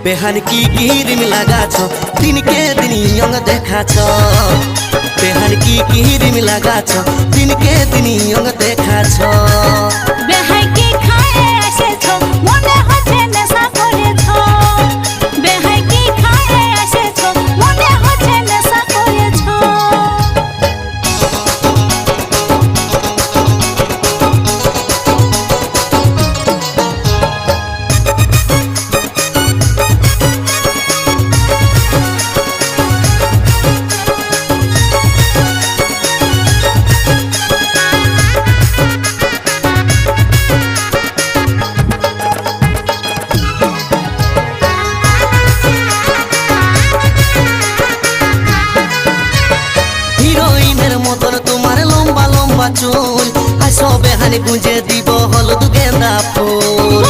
बेहान की क्रीम लगाछ दिन के दिन यंग देखाछ बेहान की क्रीम लगाछ दिन के दिन यंग देखाछ बेहाई की खाए एसेछ मने हচ্ছে নেশা করেছ बेहाई की खाए एसेछ मने हচ্ছে নেশা করেছ चूल आसो बेहानी गुंजे दीब हलुद गेंदा फूल।